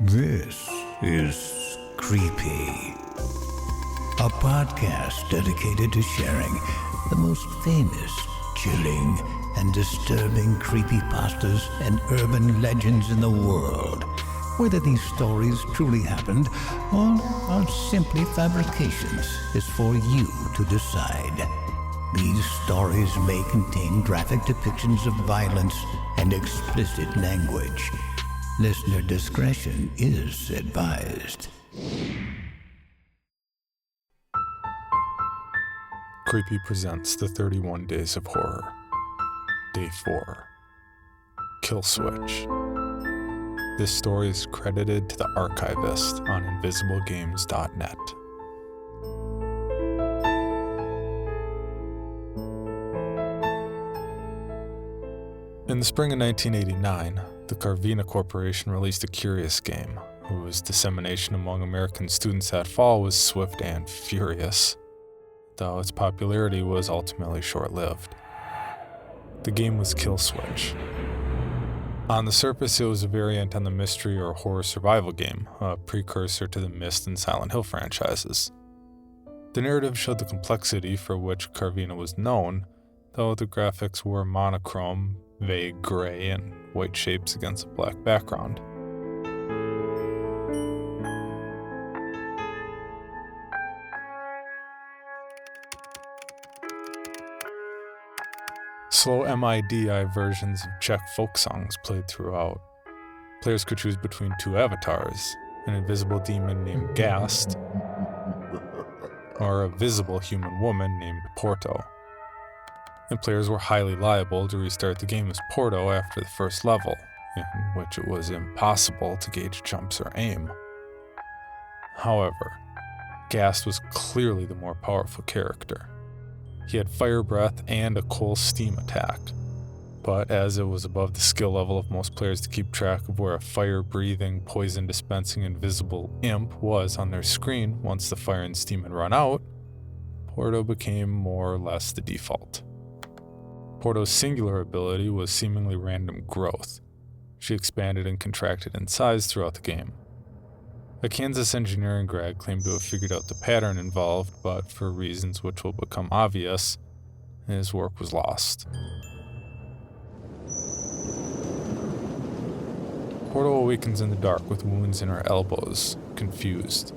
This is Creepy, a podcast dedicated to sharing the most famous, chilling, and disturbing creepypastas and urban legends in the world. Whether these stories truly happened or are simply fabrications is for you to decide. These stories may contain graphic depictions of violence and explicit language. Listener discretion is advised. Creepy presents the 31 Days of Horror. Day 4. Killswitch. This story is credited to the Archivist on invisiblegames.net. In the spring of 1989, the Carvina Corporation released a curious game, whose dissemination among American students that fall was swift and furious, though its popularity was ultimately short-lived. The game was Killswitch. On the surface, it was a variant on the mystery or horror survival game, a precursor to the Myst and Silent Hill franchises. The narrative showed the complexity for which Carvina was known, though the graphics were monochrome, vague gray, and white shapes against a black background. Slow MIDI versions of Czech folk songs played throughout. Players could choose between two avatars, an invisible demon named Gast, or a visible human woman named Porto. And players were highly liable to restart the game as Porto after the first level, in which it was impossible to gauge jumps or aim. However, Gast was clearly the more powerful character. He had fire breath and a coal steam attack, but as it was above the skill level of most players to keep track of where a fire-breathing, poison-dispensing invisible imp was on their screen once the fire and steam had run out, Porto became more or less the default. Porto's singular ability was seemingly random growth. She expanded and contracted in size throughout the game. A Kansas engineering grad claimed to have figured out the pattern involved, but for reasons which will become obvious, his work was lost. Porto awakens in the dark with wounds in her elbows, confused.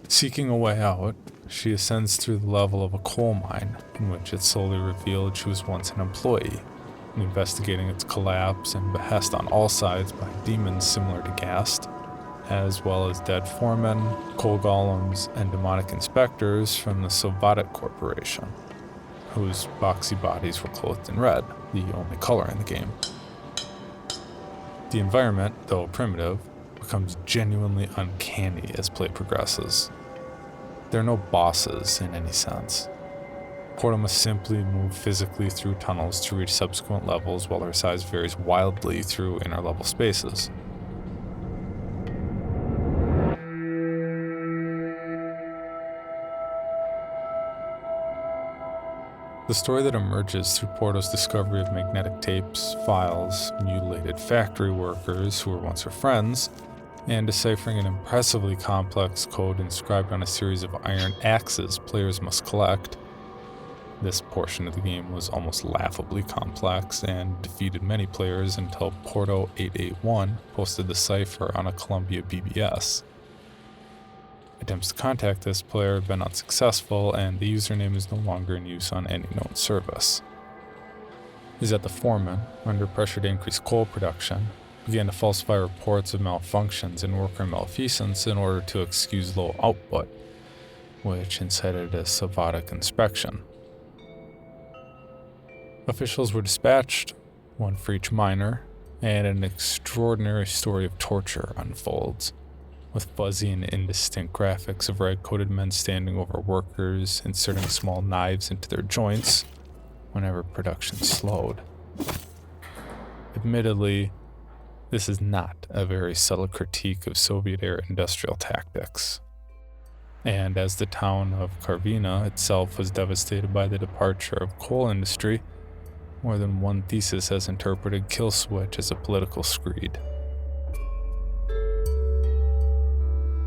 Seeking a way out, she ascends through the level of a coal mine, in which it slowly revealed she was once an employee, investigating its collapse and behest on all sides by demons similar to Gast, as well as dead foremen, coal golems, and demonic inspectors from the Sovatic Corporation, whose boxy bodies were clothed in red, the only color in the game. The environment, though primitive, becomes genuinely uncanny as play progresses. There are no bosses in any sense. Porto must simply move physically through tunnels to reach subsequent levels, while her size varies wildly through inner-level spaces. The story that emerges through Porto's discovery of magnetic tapes, files, mutilated factory workers who were once her friends, and deciphering an impressively complex code inscribed on a series of iron axes players must collect. This portion of the game was almost laughably complex and defeated many players until Porto881 posted the cipher on a Columbia BBS. Attempts to contact this player have been unsuccessful, and the username is no longer in use on any known service. Is that the foreman, under pressure to increase coal production, began to falsify reports of malfunctions and worker malfeasance in order to excuse low output, which incited a Sovatic inspection. Officials were dispatched, one for each miner, and an extraordinary story of torture unfolds, with fuzzy and indistinct graphics of red-coated men standing over workers, inserting small knives into their joints whenever production slowed. Admittedly, this is not a very subtle critique of Soviet-era industrial tactics. And as the town of Carvina itself was devastated by the departure of coal industry, more than one thesis has interpreted Killswitch as a political screed.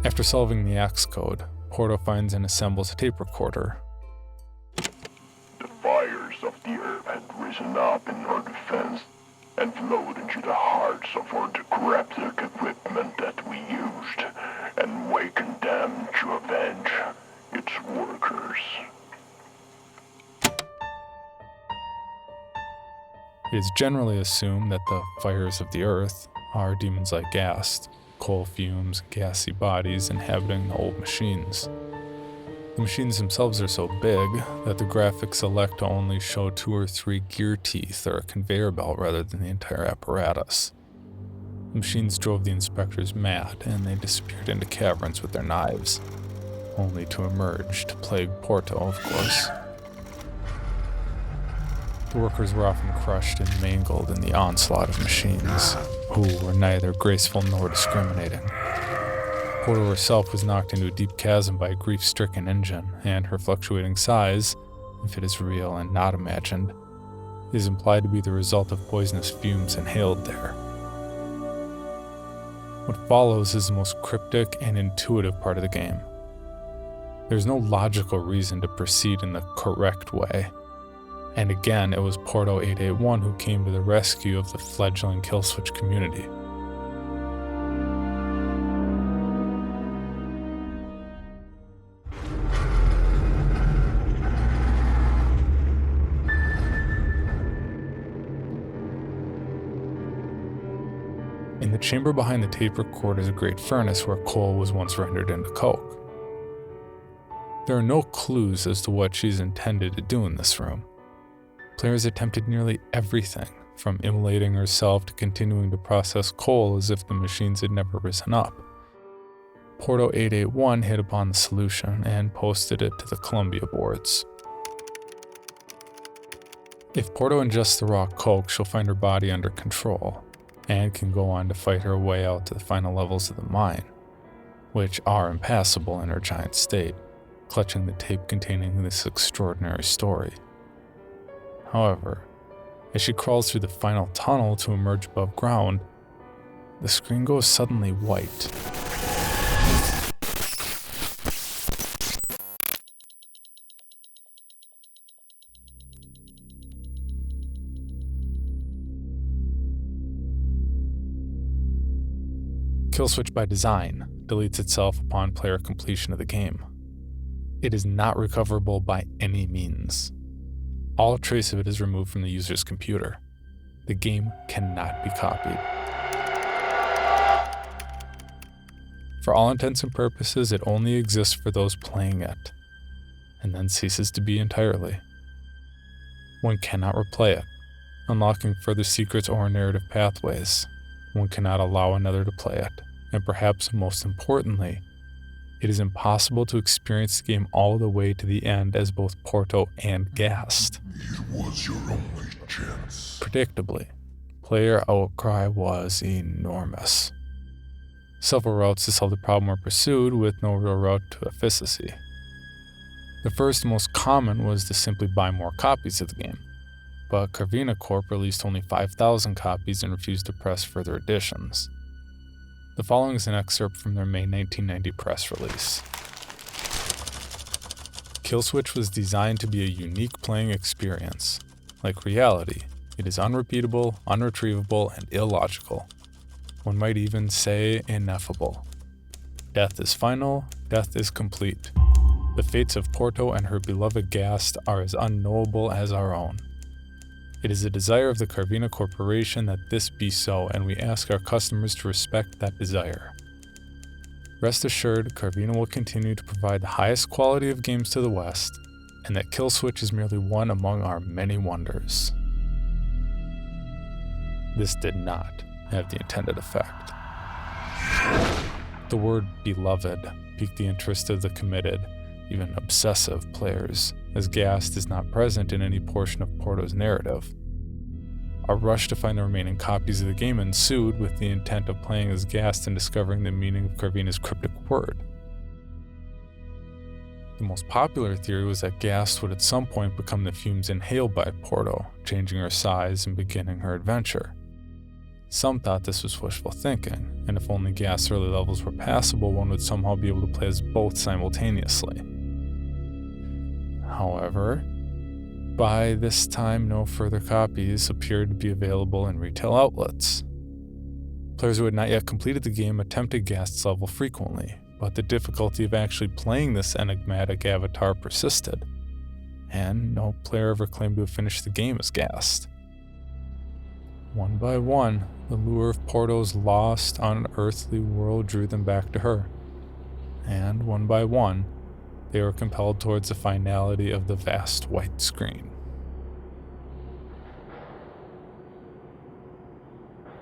After solving the Axe code, Porto finds and assembles a tape recorder. The fires of the earth had risen up in our defense and flowed into the hearts of our decrepit equipment that we used and wakened them to avenge its workers. It is generally assumed that the fires of the earth are demons like Ghast, coal fumes, gassy bodies inhabiting the old machines. The machines themselves are so big that the graphics elect to only show 2 or 3 gear teeth or a conveyor belt rather than the entire apparatus. The machines drove the inspectors mad, and they disappeared into caverns with their knives, only to emerge to plague Porto, of course. The workers were often crushed and mangled in the onslaught of machines, who were neither graceful nor discriminating. Porto herself was knocked into a deep chasm by a grief-stricken engine, and her fluctuating size, if it is real and not imagined, is implied to be the result of poisonous fumes inhaled there. What follows is the most cryptic and intuitive part of the game. There's no logical reason to proceed in the correct way. And again, it was Porto 881 who came to the rescue of the fledgling Killswitch community. In the chamber behind the tape recorder is a great furnace where coal was once rendered into coke. There are no clues as to what she's intended to do in this room. Players attempted nearly everything, from immolating herself to continuing to process coal as if the machines had never risen up. Porto 881 hit upon the solution and posted it to the Columbia boards. If Porto ingests the raw coke, she'll find her body under control, and can go on to fight her way out to the final levels of the mine, which are impassable in her giant state, clutching the tape containing this extraordinary story. However, as she crawls through the final tunnel to emerge above ground, the screen goes suddenly white. Killswitch by design deletes itself upon player completion of the game. It is not recoverable by any means. All trace of it is removed from the user's computer. The game cannot be copied. For all intents and purposes, it only exists for those playing it, and then ceases to be entirely. One cannot replay it, unlocking further secrets or narrative pathways. One cannot allow another to play it, and perhaps most importantly, it is impossible to experience the game all the way to the end as both Porto and Ghast. It was your only chance. Predictably, player outcry was enormous. Several routes to solve the problem were pursued with no real route to efficacy. The first and most common was to simply buy more copies of the game, but Carvina Corp released only 5,000 copies and refused to press further editions. The following is an excerpt from their May 1990 press release. Killswitch was designed to be a unique playing experience. Like reality, it is unrepeatable, unretrievable, and illogical. One might even say ineffable. Death is final, death is complete. The fates of Porto and her beloved Ghast are as unknowable as our own. It is a desire of the Carvina Corporation that this be so, and we ask our customers to respect that desire. Rest assured, Carvina will continue to provide the highest quality of games to the West, and that Killswitch is merely one among our many wonders. This did not have the intended effect. The word beloved piqued the interest of the committed, even obsessive players, as Ghast is not present in any portion of Porto's narrative. A rush to find the remaining copies of the game ensued with the intent of playing as Ghast and discovering the meaning of Carvina's cryptic word. The most popular theory was that Ghast would at some point become the fumes inhaled by Porto, changing her size and beginning her adventure. Some thought this was wishful thinking, and if only gas early levels were passable, one would somehow be able to play as both simultaneously. However, by this time no further copies appeared to be available in retail outlets. Players who had not yet completed the game attempted gas level frequently, but the difficulty of actually playing this enigmatic avatar persisted, and no player ever claimed to have finished the game as gassed. One by one, the lure of Porto's lost, unearthly world drew them back to her, and one by one, they were compelled towards the finality of the vast white screen.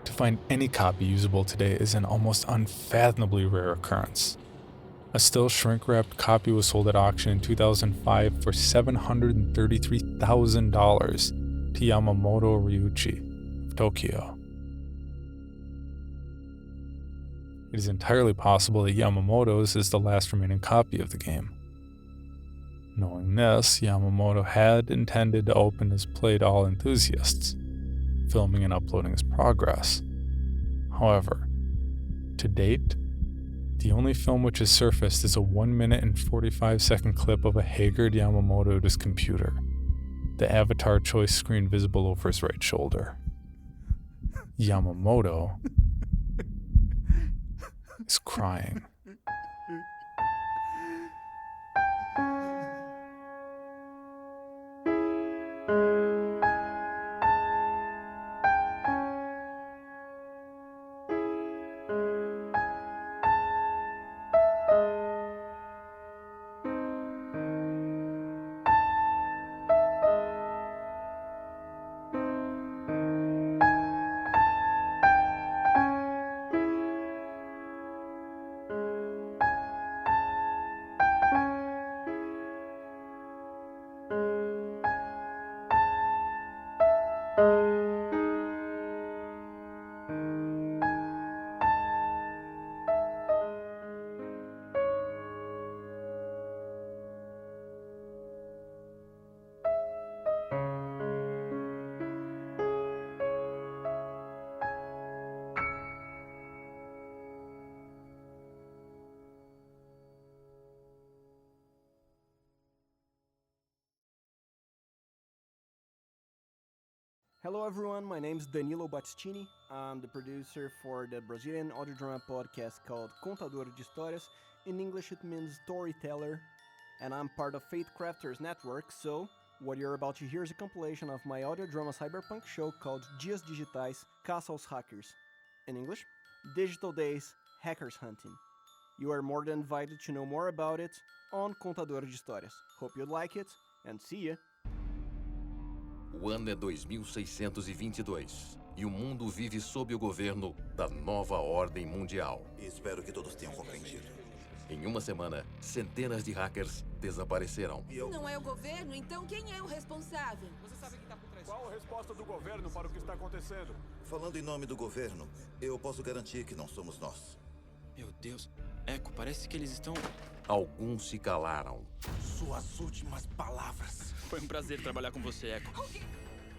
To find any copy usable today is an almost unfathomably rare occurrence. A still shrink-wrapped copy was sold at auction in 2005 for $733,000 to Yamamoto Ryuichi of Tokyo. It is entirely possible that Yamamoto's is the last remaining copy of the game. Knowing this, Yamamoto had intended to open his play to all enthusiasts, filming and uploading his progress. However, to date, the only film which has surfaced is a 1 minute and 45-second clip of a haggard Yamamoto at his computer, the avatar choice screen visible over his right shoulder. Yamamoto is crying. Hello everyone, my name is Danilo Battistini. I'm the producer for the Brazilian audio drama podcast called Contador de Histórias. In English it means storyteller, and I'm part of Faith Crafters Network, so what you're about to hear is a compilation of my audio drama cyberpunk show called Dias Digitais, Caça aos Hackers. In English, Digital Days, Hackers Hunting. You are more than invited to know more about it on Contador de Histórias. Hope you like it, and see ya! O ano é 2622 e o mundo vive sob o governo da nova ordem mundial. Espero que todos tenham compreendido. Em uma semana, centenas de hackers desapareceram. Não é o governo, então quem é o responsável? Você sabe quem está por trás? Qual a resposta do governo para o que está acontecendo? Falando em nome do governo, eu posso garantir que não somos nós. Meu Deus, Eco, parece que eles estão... Alguns se calaram. Suas últimas palavras. Foi um prazer trabalhar com você, Eco.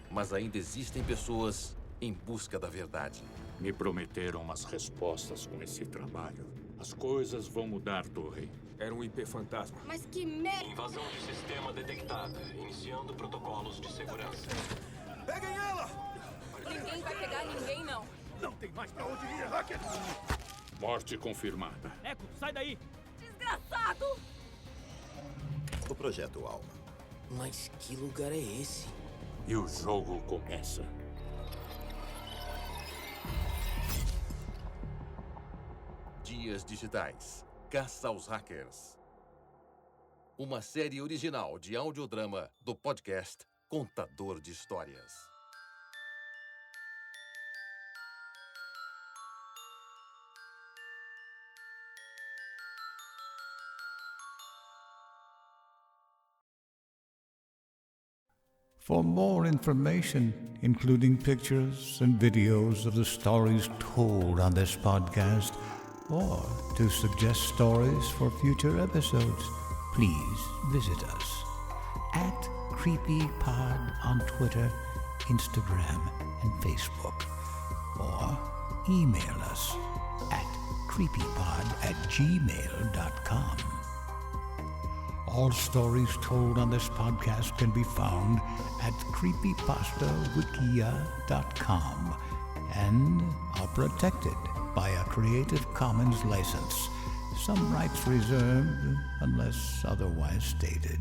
Mas ainda existem pessoas em busca da verdade. Me prometeram umas respostas com esse trabalho. As coisas vão mudar, Torre. Era um IP fantasma. Mas que merda! Invasão de sistema detectada. Iniciando protocolos de segurança. Peguem ela! Ninguém vai pegar ninguém, não. Não tem mais pra onde ir, hacker! Morte confirmada. Eco, sai daí! Desgraçado! O projeto Alma. Mas que lugar é esse? E o jogo começa. Dias Digitais, Caça aos Hackers. Uma série original de audiodrama do podcast Contador de Histórias. For more information, including pictures and videos of the stories told on this podcast, or to suggest stories for future episodes, please visit us at CreepyPod on Twitter, Instagram, and Facebook, or or email us at creepypod@gmail.com. All stories told on this podcast can be found at creepypastawikia.com and are protected by a Creative Commons license. Some rights reserved unless otherwise stated.